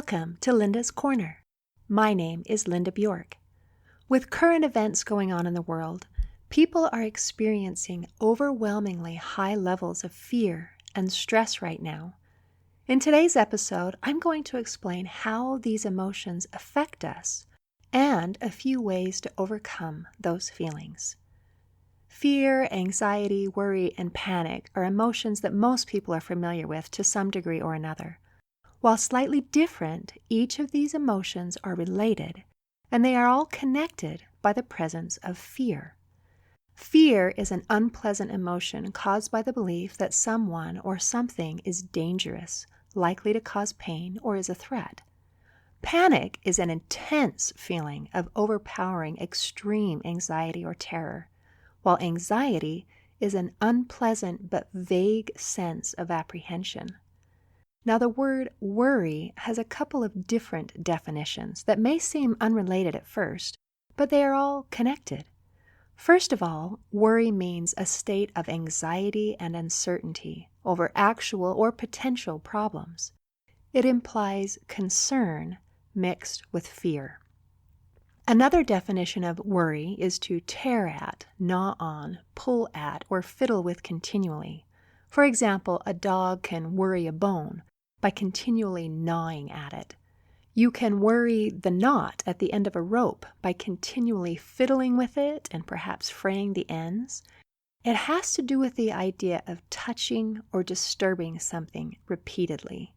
Welcome to Linda's Corner. My name is Linda Bjork. With current events going on in the world, people are experiencing overwhelmingly high levels of fear and stress right now. In today's episode, I'm going to explain how these emotions affect us and a few ways to overcome those feelings. Fear, anxiety, worry, and panic are emotions that most people are familiar with to some degree or another. While slightly different, each of these emotions are related, and they are all connected by the presence of fear. Fear is an unpleasant emotion caused by the belief that someone or something is dangerous, likely to cause pain, or is a threat. Panic is an intense feeling of overpowering extreme anxiety or terror, while anxiety is an unpleasant but vague sense of apprehension. Now, the word worry has a couple of different definitions that may seem unrelated at first, but they are all connected. First of all, worry means a state of anxiety and uncertainty over actual or potential problems. It implies concern mixed with fear. Another definition of worry is to tear at, gnaw on, pull at, or fiddle with continually. For example, a dog can worry a bone by continually gnawing at it. You can worry the knot at the end of a rope by continually fiddling with it and perhaps fraying the ends. It has to do with the idea of touching or disturbing something repeatedly.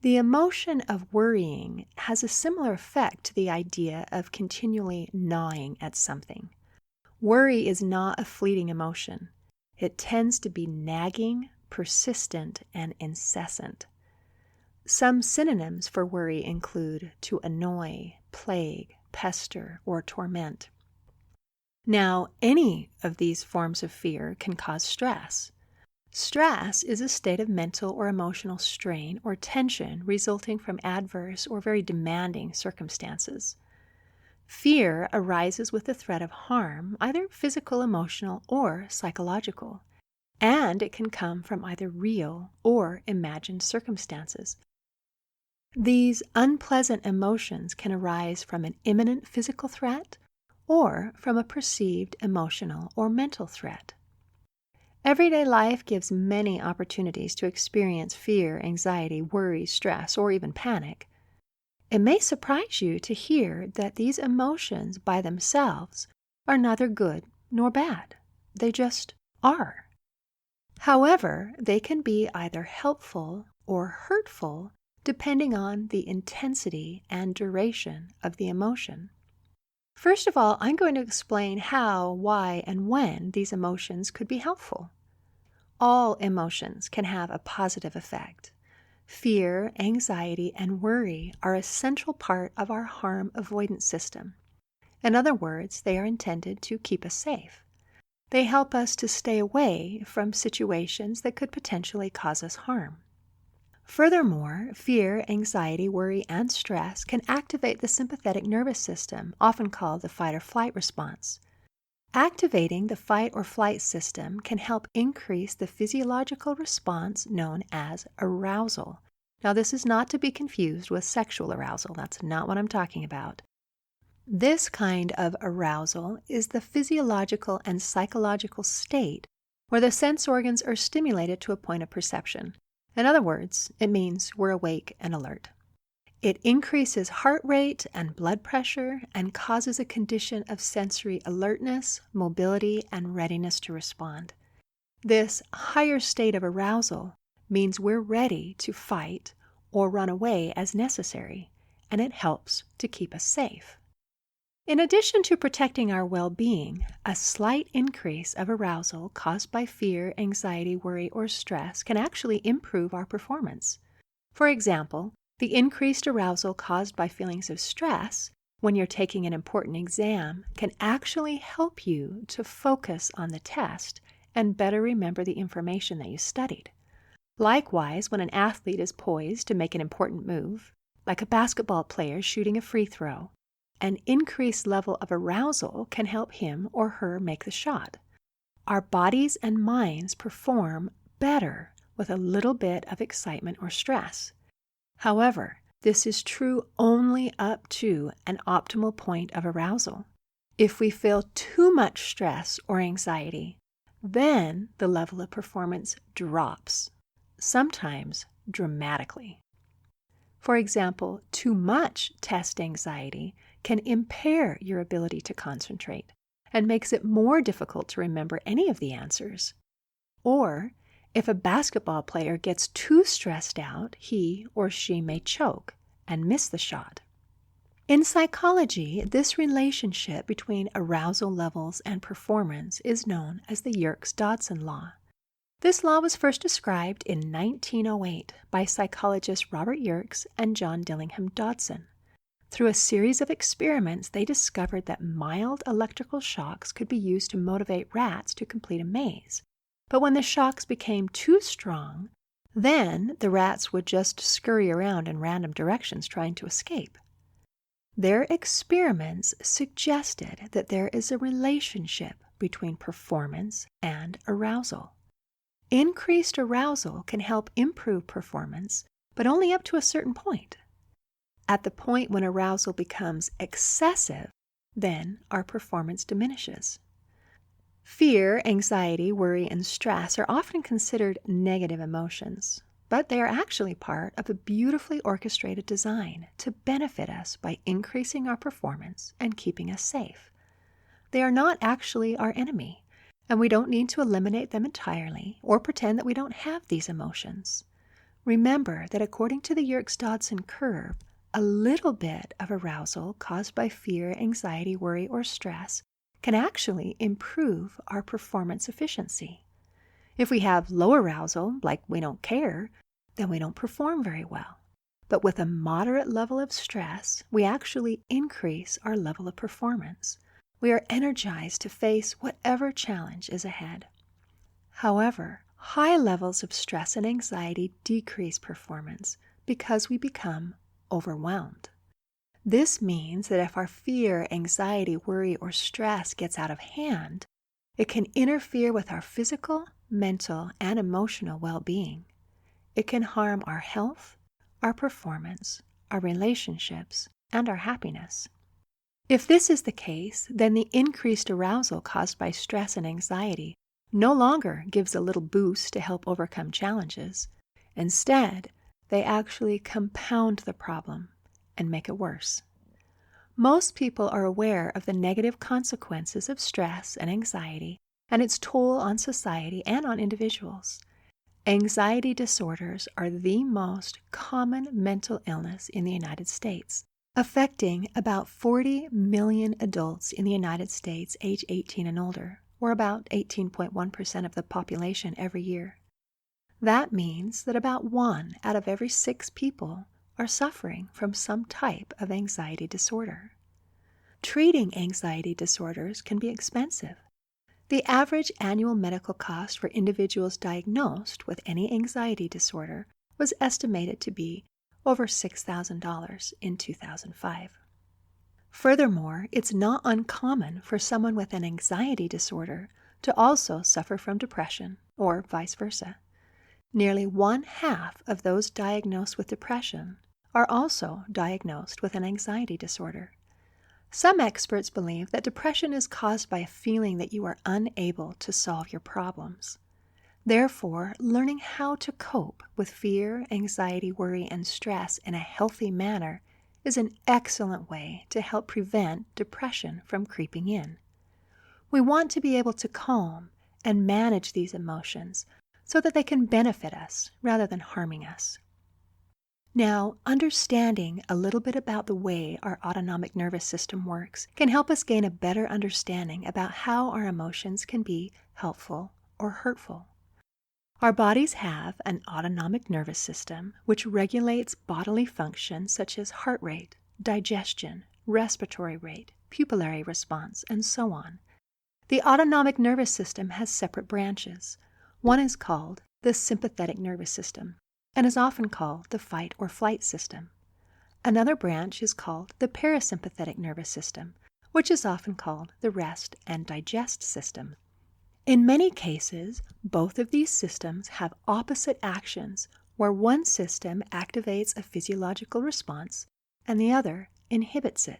The emotion of worrying has a similar effect to the idea of continually gnawing at something. Worry is not a fleeting emotion. It tends to be nagging, persistent, and incessant. Some synonyms for worry include to annoy, plague, pester, or torment. Now, any of these forms of fear can cause stress. Stress is a state of mental or emotional strain or tension resulting from adverse or very demanding circumstances. Fear arises with the threat of harm, either physical, emotional, or psychological, and it can come from either real or imagined circumstances. These unpleasant emotions can arise from an imminent physical threat or from a perceived emotional or mental threat. Everyday life gives many opportunities to experience fear, anxiety, worry, stress, or even panic. It may surprise you to hear that these emotions by themselves are neither good nor bad. They just are. However, they can be either helpful or hurtful depending on the intensity and duration of the emotion. First of all, I'm going to explain how, why, and when these emotions could be helpful. All emotions can have a positive effect. Fear, anxiety, and worry are a central part of our harm avoidance system. In other words, they are intended to keep us safe. They help us to stay away from situations that could potentially cause us harm. Furthermore, fear, anxiety, worry, and stress can activate the sympathetic nervous system, often called the fight or flight response. Activating the fight or flight system can help increase the physiological response known as arousal. Now, this is not to be confused with sexual arousal. That's not what I'm talking about. This kind of arousal is the physiological and psychological state where the sense organs are stimulated to a point of perception. In other words, it means we're awake and alert. It increases heart rate and blood pressure and causes a condition of sensory alertness, mobility, and readiness to respond. This higher state of arousal means we're ready to fight or run away as necessary, and it helps to keep us safe. In addition to protecting our well-being, a slight increase of arousal caused by fear, anxiety, worry, or stress can actually improve our performance. For example, the increased arousal caused by feelings of stress when you're taking an important exam can actually help you to focus on the test and better remember the information that you studied. Likewise, when an athlete is poised to make an important move, like a basketball player shooting a free throw, an increased level of arousal can help him or her make the shot. Our bodies and minds perform better with a little bit of excitement or stress. However, This is true only up to an optimal point of arousal. If we feel too much stress or anxiety, then the level of performance drops, sometimes dramatically. For example, too much test anxiety can impair your ability to concentrate and makes it more difficult to remember any of the answers. Or, if a basketball player gets too stressed out, he or she may choke and miss the shot. In psychology, this relationship between arousal levels and performance is known as the Yerkes-Dodson law. This law was first described in 1908 by psychologists Robert Yerkes and John Dillingham Dodson. Through a series of experiments, they discovered that mild electrical shocks could be used to motivate rats to complete a maze. But when the shocks became too strong, then the rats would just scurry around in random directions trying to escape. Their experiments suggested that there is a relationship between performance and arousal. Increased arousal can help improve performance, but only up to a certain point. At the point when arousal becomes excessive, then our performance diminishes. Fear, anxiety, worry, and stress are often considered negative emotions, but they are actually part of a beautifully orchestrated design to benefit us by increasing our performance and keeping us safe. They are not actually our enemy, and we don't need to eliminate them entirely or pretend that we don't have these emotions. Remember that according to the Yerkes-Dodson curve, a little bit of arousal caused by fear, anxiety, worry, or stress can actually improve our performance efficiency. If we have low arousal, like we don't care, then we don't perform very well. But with a moderate level of stress, we actually increase our level of performance. We are energized to face whatever challenge is ahead. However, high levels of stress and anxiety decrease performance because we become overwhelmed. This means that if our fear, anxiety, worry, or stress gets out of hand, it can interfere with our physical, mental, and emotional well-being. It can harm our health, our performance, our relationships, and our happiness. If this is the case, then the increased arousal caused by stress and anxiety no longer gives a little boost to help overcome challenges. Instead, they actually compound the problem and make it worse. Most people are aware of the negative consequences of stress and anxiety and its toll on society and on individuals. Anxiety disorders are the most common mental illness in the United States, affecting about 40 million adults in the United States age 18 and older, or about 18.1% of the population every year. That means that about 1 out of every 6 people are suffering from some type of anxiety disorder. Treating anxiety disorders can be expensive. The average annual medical cost for individuals diagnosed with any anxiety disorder was estimated to be over $6,000 in 2005. Furthermore, it's not uncommon for someone with an anxiety disorder to also suffer from depression, or vice versa. Nearly 1/2 of those diagnosed with depression are also diagnosed with an anxiety disorder. Some experts believe that depression is caused by a feeling that you are unable to solve your problems. Therefore, learning how to cope with fear, anxiety, worry, and stress in a healthy manner is an excellent way to help prevent depression from creeping in. We want to be able to calm and manage these emotions so that they can benefit us rather than harming us. Now, understanding a little bit about the way our autonomic nervous system works can help us gain a better understanding about how our emotions can be helpful or hurtful. Our bodies have an autonomic nervous system which regulates bodily functions such as heart rate, digestion, respiratory rate, pupillary response, and so on. The autonomic nervous system has separate branches. One is called the sympathetic nervous system and is often called the fight or flight system. Another branch is called the parasympathetic nervous system, which is often called the rest and digest system. In many cases, both of these systems have opposite actions where one system activates a physiological response and the other inhibits it.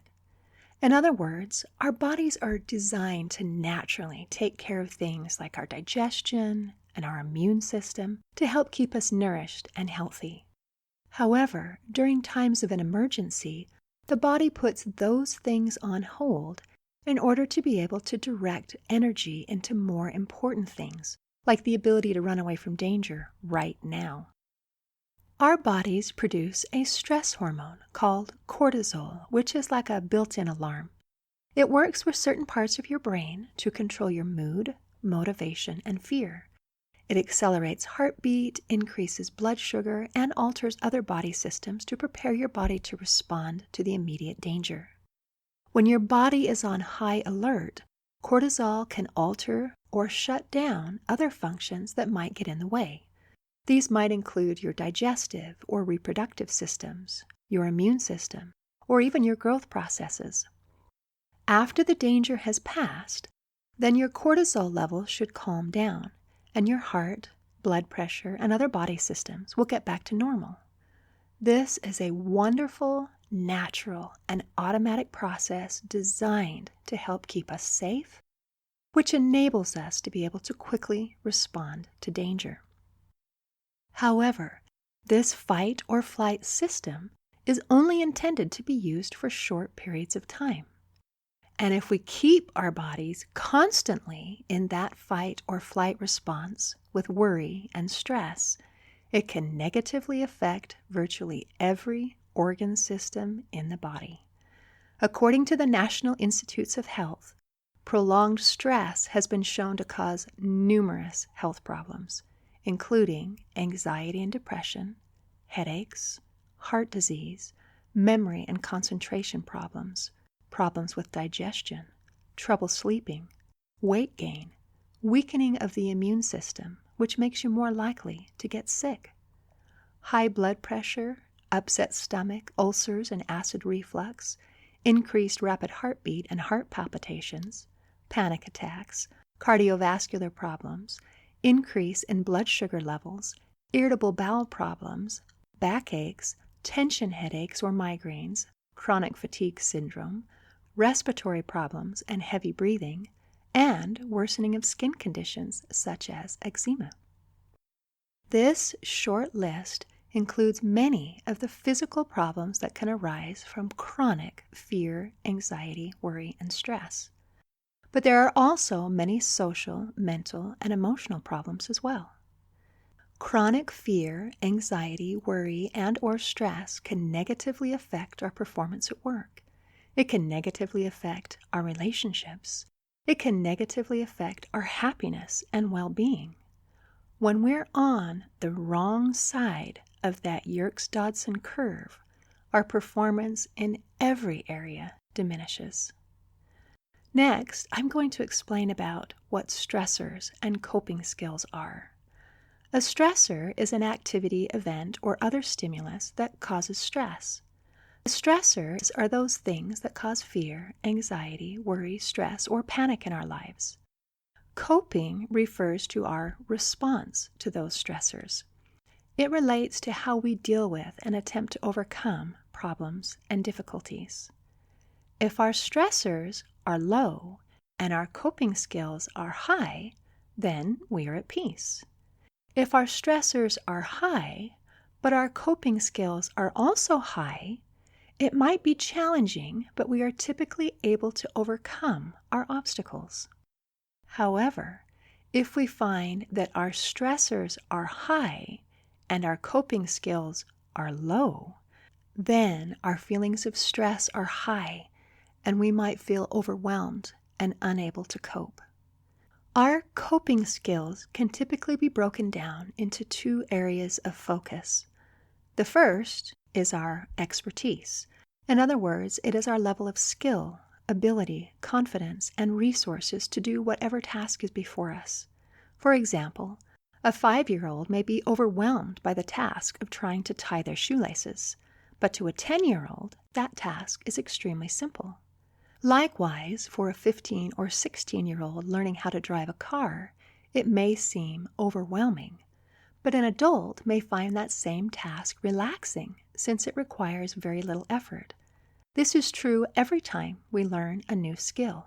In other words, our bodies are designed to naturally take care of things like our digestion and our immune system to help keep us nourished and healthy. However, during times of an emergency, the body puts those things on hold in order to be able to direct energy into more important things, like the ability to run away from danger right now. Our bodies produce a stress hormone called cortisol, which is like a built-in alarm. It works with certain parts of your brain to control your mood, motivation, and fear. It accelerates heartbeat, increases blood sugar, and alters other body systems to prepare your body to respond to the immediate danger. When your body is on high alert, cortisol can alter or shut down other functions that might get in the way. These might include your digestive or reproductive systems, your immune system, or even your growth processes. After the danger has passed, then your cortisol levels should calm down, and your heart, blood pressure, and other body systems will get back to normal. This is a wonderful, natural, and automatic process designed to help keep us safe, which enables us to be able to quickly respond to danger. However, this fight or flight system is only intended to be used for short periods of time. And if we keep our bodies constantly in that fight or flight response with worry and stress, it can negatively affect virtually every organ system in the body. According to the National Institutes of Health, prolonged stress has been shown to cause numerous health problems, including anxiety and depression, headaches, heart disease, memory and concentration problems, problems with digestion, trouble sleeping, weight gain, weakening of the immune system, which makes you more likely to get sick, high blood pressure, upset stomach, ulcers and acid reflux, increased rapid heartbeat and heart palpitations, panic attacks, cardiovascular problems, increase in blood sugar levels, irritable bowel problems, backaches, tension headaches or migraines, chronic fatigue syndrome, respiratory problems and heavy breathing, and worsening of skin conditions such as eczema. This short list includes many of the physical problems that can arise from chronic fear, anxiety, worry, and stress. But there are also many social, mental, and emotional problems as well. Chronic fear, anxiety, worry, and/or stress can negatively affect our performance at work. It can negatively affect our relationships. It can negatively affect our happiness and well-being. When we're on the wrong side of that Yerkes-Dodson curve, our performance in every area diminishes. Next, I'm going to explain about what stressors and coping skills are. A stressor is an activity, event, or other stimulus that causes stress. Stressors are those things that cause fear, anxiety, worry, stress, or panic in our lives. Coping refers to our response to those stressors. It relates to how we deal with and attempt to overcome problems and difficulties. If our stressors are low and our coping skills are high, then we are at peace. If our stressors are high, but our coping skills are also high, it might be challenging, but we are typically able to overcome our obstacles. However, if we find that our stressors are high and our coping skills are low, then our feelings of stress are high and we might feel overwhelmed and unable to cope. Our coping skills can typically be broken down into two areas of focus. The first is our expertise. In other words, it is our level of skill, ability, confidence, and resources to do whatever task is before us. For example, a 5-year-old may be overwhelmed by the task of trying to tie their shoelaces, but to a 10-year-old, that task is extremely simple. Likewise, for a 15 or 16-year-old learning how to drive a car, it may seem overwhelming. but an adult may find that same task relaxing since it requires very little effort. This is true every time we learn a new skill.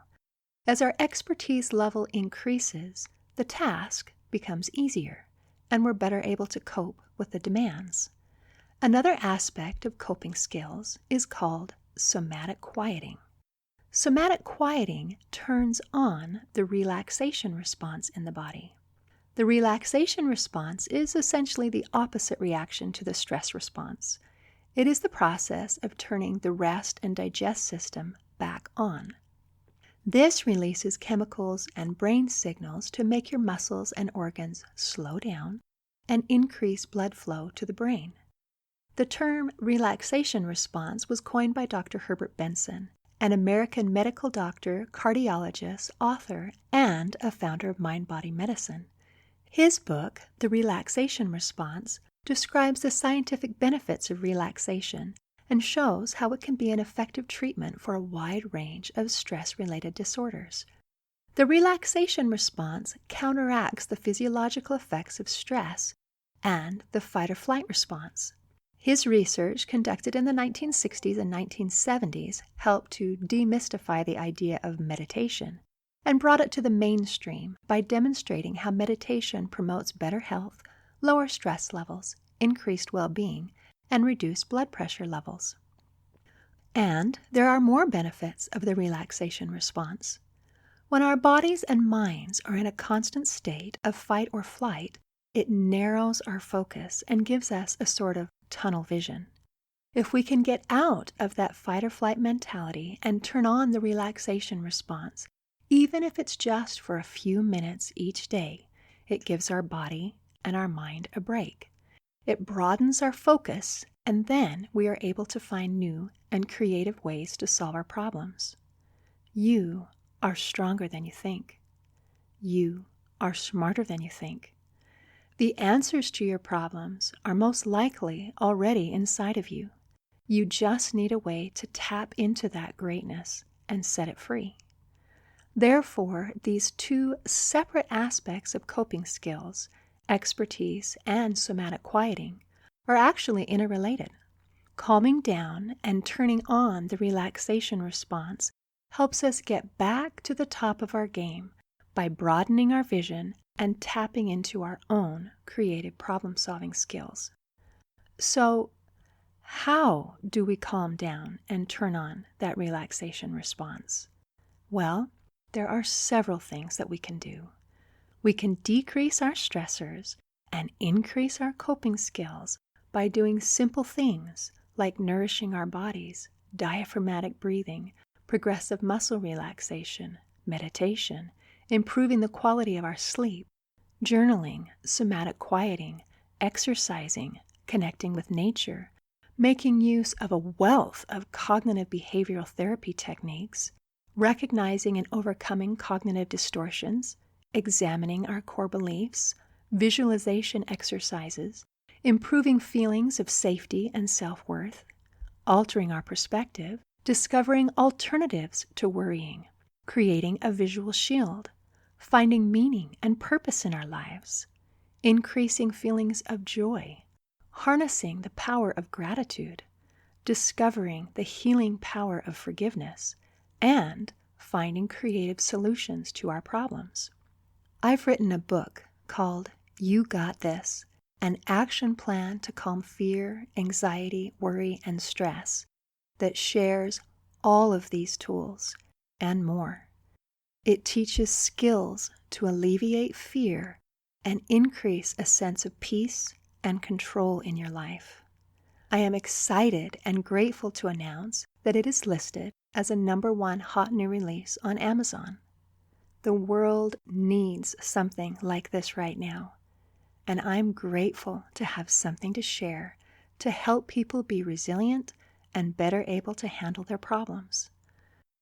As our expertise level increases, the task becomes easier, and we're better able to cope with the demands. Another aspect of coping skills is called somatic quieting. Somatic quieting turns on the relaxation response in the body. The relaxation response is essentially the opposite reaction to the stress response. It is the process of turning the rest and digest system back on. This releases chemicals and brain signals to make your muscles and organs slow down and increase blood flow to the brain. The term relaxation response was coined by Dr. Herbert Benson, an American medical doctor, cardiologist, author, and a founder of Mind-Body Medicine. His book, The Relaxation Response, describes the scientific benefits of relaxation and shows how it can be an effective treatment for a wide range of stress-related disorders. The relaxation response counteracts the physiological effects of stress and the fight-or-flight response. His research, conducted in the 1960s and 1970s, helped to demystify the idea of meditation and brought it to the mainstream by demonstrating how meditation promotes better health, lower stress levels, increased well-being, and reduced blood pressure levels. And there are more benefits of the relaxation response. When our bodies and minds are in a constant state of fight or flight, it narrows our focus and gives us a sort of tunnel vision. If we can get out of that fight or flight mentality and turn on the relaxation response, even if it's just for a few minutes each day, it gives our body and our mind a break. It broadens our focus, and then we are able to find new and creative ways to solve our problems. You are stronger than you think. You are smarter than you think. The answers to your problems are most likely already inside of you. You just need a way to tap into that greatness and set it free. Therefore, these two separate aspects of coping skills, expertise and somatic quieting, are actually interrelated. Calming down and turning on the relaxation response helps us get back to the top of our game by broadening our vision and tapping into our own creative problem-solving skills. So, how do we calm down and turn on that relaxation response? Well, there are several things that we can do. We can decrease our stressors and increase our coping skills by doing simple things like nourishing our bodies, diaphragmatic breathing, progressive muscle relaxation, meditation, improving the quality of our sleep, journaling, somatic quieting, exercising, connecting with nature, making use of a wealth of cognitive behavioral therapy techniques, recognizing and overcoming cognitive distortions, examining our core beliefs, visualization exercises, improving feelings of safety and self-worth, altering our perspective, discovering alternatives to worrying, creating a visual shield, finding meaning and purpose in our lives, increasing feelings of joy, harnessing the power of gratitude, discovering the healing power of forgiveness, and finding creative solutions to our problems. I've written a book called You Got This, an action plan to calm fear, anxiety, worry, and stress that shares all of these tools and more. It teaches skills to alleviate fear and increase a sense of peace and control in your life. I am excited and grateful to announce that it is listed as a #1 hot new release on Amazon. The world needs something like this right now, and I'm grateful to have something to share to help people be resilient and better able to handle their problems.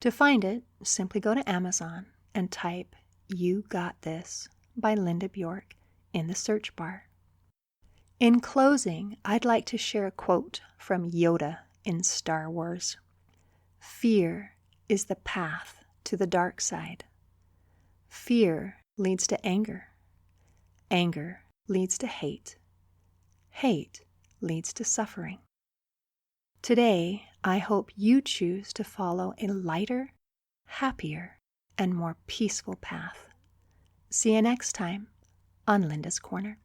To find it, simply go to Amazon and type You Got This by Linda Bjork in the search bar. In closing, I'd like to share a quote from Yoda in Star Wars. Fear is the path to the dark side. Fear leads to anger. Anger leads to hate. hate leads to suffering. Today, I hope you choose to follow a lighter, happier, and more peaceful path. See you next time on Linda's Corner.